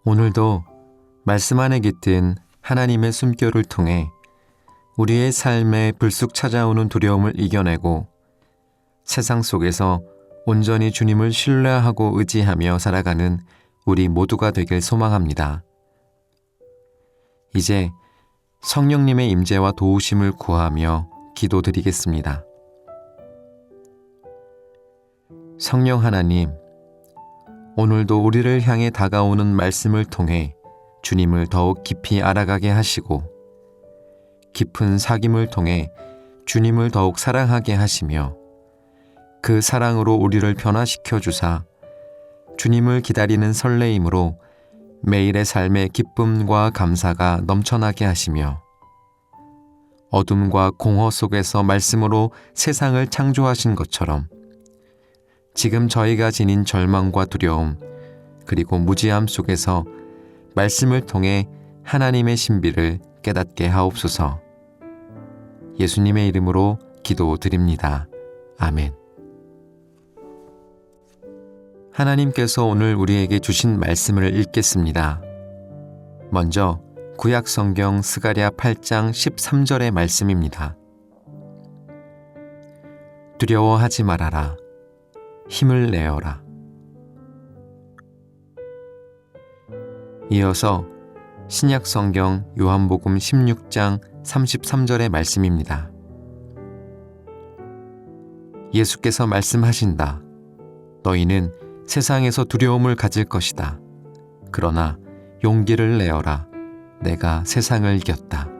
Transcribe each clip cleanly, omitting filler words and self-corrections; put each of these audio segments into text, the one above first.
오늘도 말씀 안에 깃든 하나님의 숨결을 통해 우리의 삶에 불쑥 찾아오는 두려움을 이겨내고 세상 속에서 온전히 주님을 신뢰하고 의지하며 살아가는 우리 모두가 되길 소망합니다. 이제 성령님의 임재와 도우심을 구하며 기도드리겠습니다. 성령 하나님, 오늘도 우리를 향해 다가오는 말씀을 통해 주님을 더욱 깊이 알아가게 하시고 깊은 사귐을 통해 주님을 더욱 사랑하게 하시며 그 사랑으로 우리를 변화시켜 주사 주님을 기다리는 설레임으로 매일의 삶의 기쁨과 감사가 넘쳐나게 하시며 어둠과 공허 속에서 말씀으로 세상을 창조하신 것처럼 지금 저희가 지닌 절망과 두려움 그리고 무지함 속에서 말씀을 통해 하나님의 신비를 깨닫게 하옵소서. 예수님의 이름으로 기도드립니다. 아멘. 하나님께서 오늘 우리에게 주신 말씀을 읽겠습니다. 먼저 구약성경 스가랴 8장 13절의 말씀입니다. 두려워하지 말아라. 힘을 내어라. 이어서 신약성경 요한복음 16장 33절의 말씀입니다. 예수께서 말씀하신다. 너희는 세상에서 두려움을 가질 것이다. 그러나 용기를 내어라. 내가 세상을 이겼다.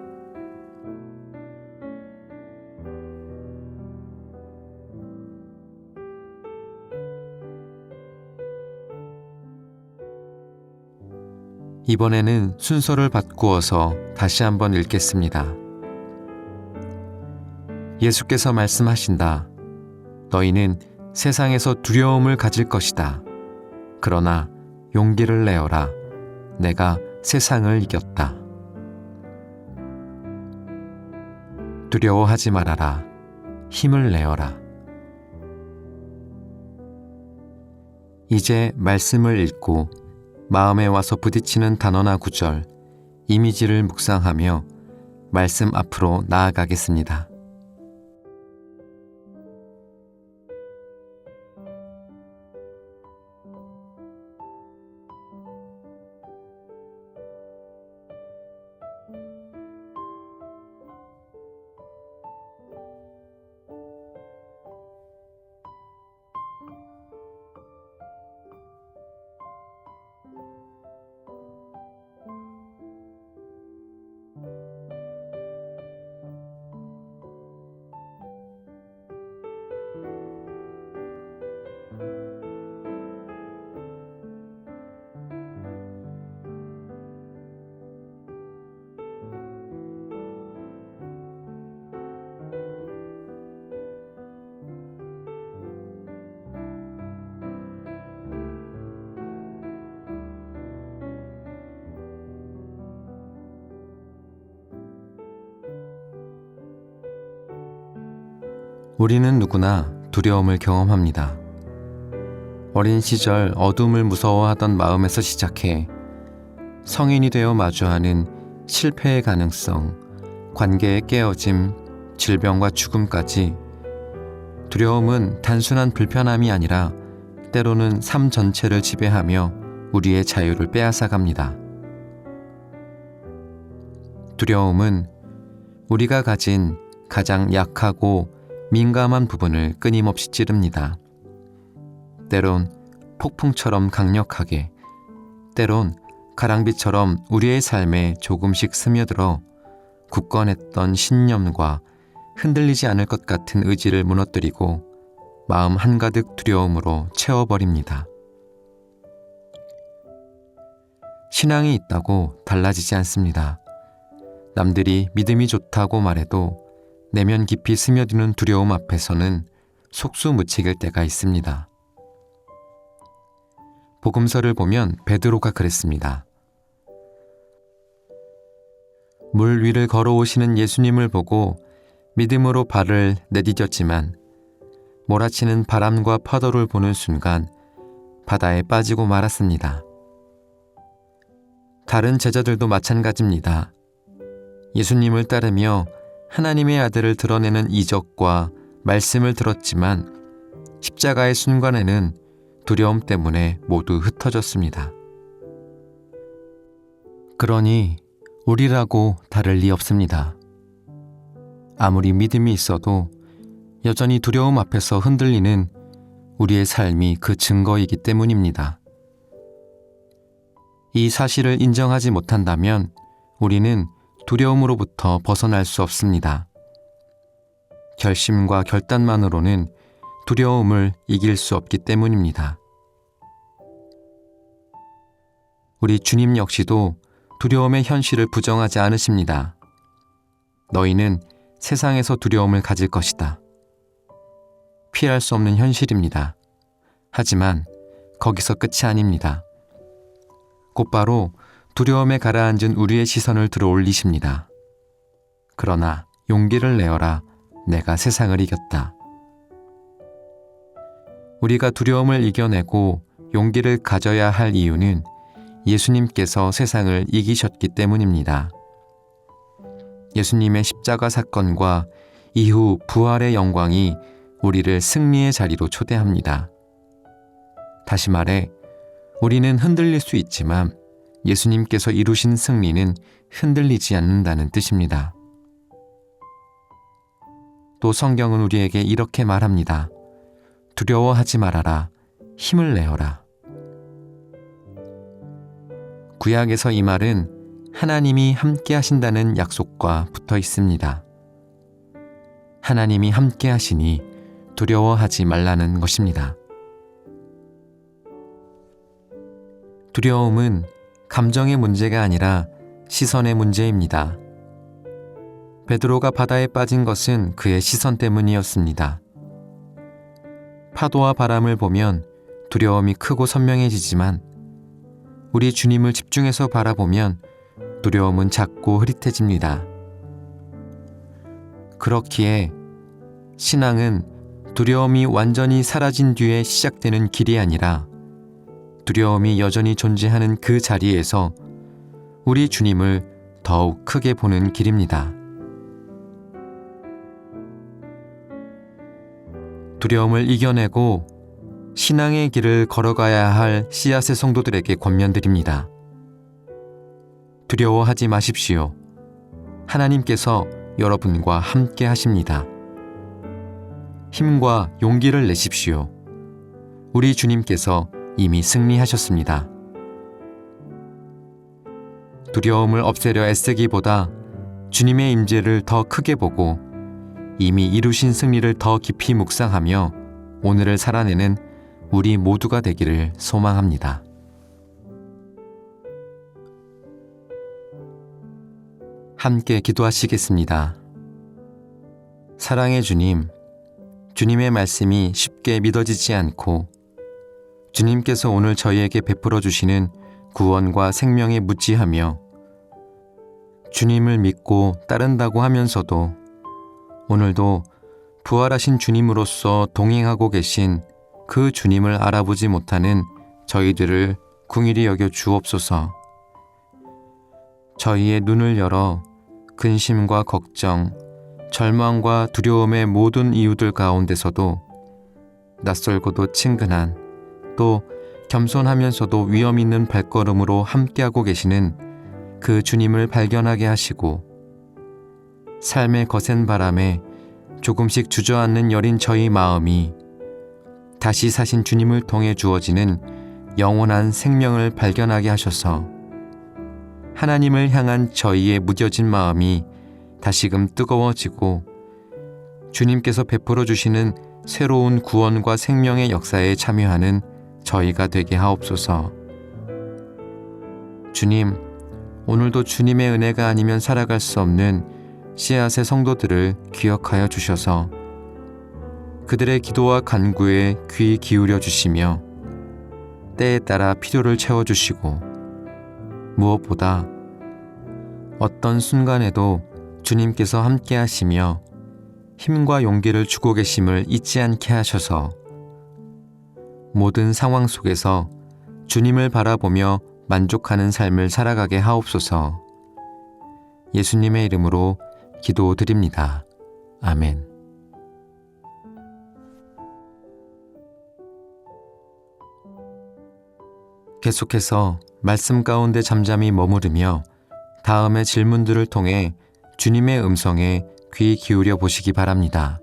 이번에는 순서를 바꾸어서 다시 한번 읽겠습니다. 예수께서 말씀하신다. 너희는 세상에서 두려움을 가질 것이다. 그러나 용기를 내어라. 내가 세상을 이겼다. 두려워하지 말아라. 힘을 내어라. 이제 말씀을 읽고 마음에 와서 부딪히는 단어나 구절, 이미지를 묵상하며 말씀 앞으로 나아가겠습니다. 우리는 누구나 두려움을 경험합니다. 어린 시절 어둠을 무서워하던 마음에서 시작해 성인이 되어 마주하는 실패의 가능성, 관계의 깨어짐, 질병과 죽음까지 두려움은 단순한 불편함이 아니라 때로는 삶 전체를 지배하며 우리의 자유를 빼앗아갑니다. 두려움은 우리가 가진 가장 약하고 민감한 부분을 끊임없이 찌릅니다. 때론 폭풍처럼 강력하게, 때론 가랑비처럼 우리의 삶에 조금씩 스며들어 굳건했던 신념과 흔들리지 않을 것 같은 의지를 무너뜨리고 마음 한가득 두려움으로 채워버립니다. 신앙이 있다고 달라지지 않습니다. 남들이 믿음이 좋다고 말해도 내면 깊이 스며드는 두려움 앞에서는 속수무책일 때가 있습니다. 복음서를 보면 베드로가 그랬습니다. 물 위를 걸어오시는 예수님을 보고 믿음으로 발을 내디뎠지만 몰아치는 바람과 파도를 보는 순간 바다에 빠지고 말았습니다. 다른 제자들도 마찬가지입니다. 예수님을 따르며 하나님의 아들을 드러내는 이적과 말씀을 들었지만 십자가의 순간에는 두려움 때문에 모두 흩어졌습니다. 그러니 우리라고 다를 리 없습니다. 아무리 믿음이 있어도 여전히 두려움 앞에서 흔들리는 우리의 삶이 그 증거이기 때문입니다. 이 사실을 인정하지 못한다면 우리는 두려움으로부터 벗어날 수 없습니다. 결심과 결단만으로는 두려움을 이길 수 없기 때문입니다. 우리 주님 역시도 두려움의 현실을 부정하지 않으십니다. 너희는 세상에서 두려움을 가질 것이다. 피할 수 없는 현실입니다. 하지만 거기서 끝이 아닙니다. 곧바로 두려움에 가라앉은 우리의 시선을 들어 올리십니다. 그러나 용기를 내어라. 내가 세상을 이겼다. 우리가 두려움을 이겨내고 용기를 가져야 할 이유는 예수님께서 세상을 이기셨기 때문입니다. 예수님의 십자가 사건과 이후 부활의 영광이 우리를 승리의 자리로 초대합니다. 다시 말해, 우리는 흔들릴 수 있지만 예수님께서 이루신 승리는 흔들리지 않는다는 뜻입니다. 또 성경은 우리에게 이렇게 말합니다. 두려워하지 말아라. 힘을 내어라. 구약에서 이 말은 하나님이 함께 하신다는 약속과 붙어 있습니다. 하나님이 함께 하시니 두려워하지 말라는 것입니다. 두려움은 감정의 문제가 아니라 시선의 문제입니다. 베드로가 바다에 빠진 것은 그의 시선 때문이었습니다. 파도와 바람을 보면 두려움이 크고 선명해지지만 우리 주님을 집중해서 바라보면 두려움은 작고 흐릿해집니다. 그렇기에 신앙은 두려움이 완전히 사라진 뒤에 시작되는 길이 아니라 두려움이 여전히 존재하는 그 자리에서 우리 주님을 더욱 크게 보는 길입니다. 두려움을 이겨내고 신앙의 길을 걸어가야 할 씨앗의 성도들에게 권면드립니다. 두려워하지 마십시오. 하나님께서 여러분과 함께 하십니다. 힘과 용기를 내십시오. 우리 주님께서 이미 승리하셨습니다. 두려움을 없애려 애쓰기보다 주님의 임재를 더 크게 보고 이미 이루신 승리를 더 깊이 묵상하며 오늘을 살아내는 우리 모두가 되기를 소망합니다. 함께 기도하시겠습니다. 사랑의 주님, 주님의 말씀이 쉽게 믿어지지 않고 주님께서 오늘 저희에게 베풀어 주시는 구원과 생명에 무지하며 주님을 믿고 따른다고 하면서도 오늘도 부활하신 주님으로서 동행하고 계신 그 주님을 알아보지 못하는 저희들을 긍휼히 여겨 주옵소서. 저희의 눈을 열어 근심과 걱정, 절망과 두려움의 모든 이유들 가운데서도 낯설고도 친근한 또 겸손하면서도 위험 있는 발걸음으로 함께하고 계시는 그 주님을 발견하게 하시고 삶의 거센 바람에 조금씩 주저앉는 여린 저희 마음이 다시 사신 주님을 통해 주어지는 영원한 생명을 발견하게 하셔서 하나님을 향한 저희의 무뎌진 마음이 다시금 뜨거워지고 주님께서 베풀어 주시는 새로운 구원과 생명의 역사에 참여하는 저희가 되게 하옵소서. 주님, 오늘도 주님의 은혜가 아니면 살아갈 수 없는 씨앗의 성도들을 기억하여 주셔서 그들의 기도와 간구에 귀 기울여 주시며 때에 따라 필요를 채워주시고 무엇보다 어떤 순간에도 주님께서 함께 하시며 힘과 용기를 주고 계심을 잊지 않게 하셔서 모든 상황 속에서 주님을 바라보며 만족하는 삶을 살아가게 하옵소서. 예수님의 이름으로 기도드립니다. 아멘. 계속해서 말씀 가운데 잠잠히 머무르며 다음의 질문들을 통해 주님의 음성에 귀 기울여 보시기 바랍니다.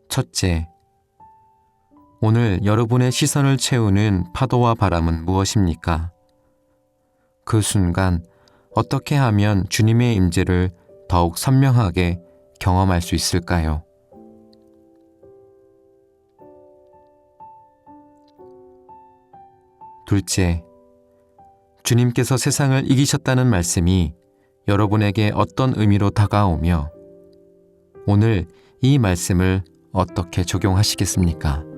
첫째, 오늘 여러분의 시선을 채우는 파도와 바람은 무엇입니까? 그 순간 어떻게 하면 주님의 임재를 더욱 선명하게 경험할 수 있을까요? 둘째, 주님께서 세상을 이기셨다는 말씀이 여러분에게 어떤 의미로 다가오며 오늘 이 말씀을 어떻게 적용하시겠습니까?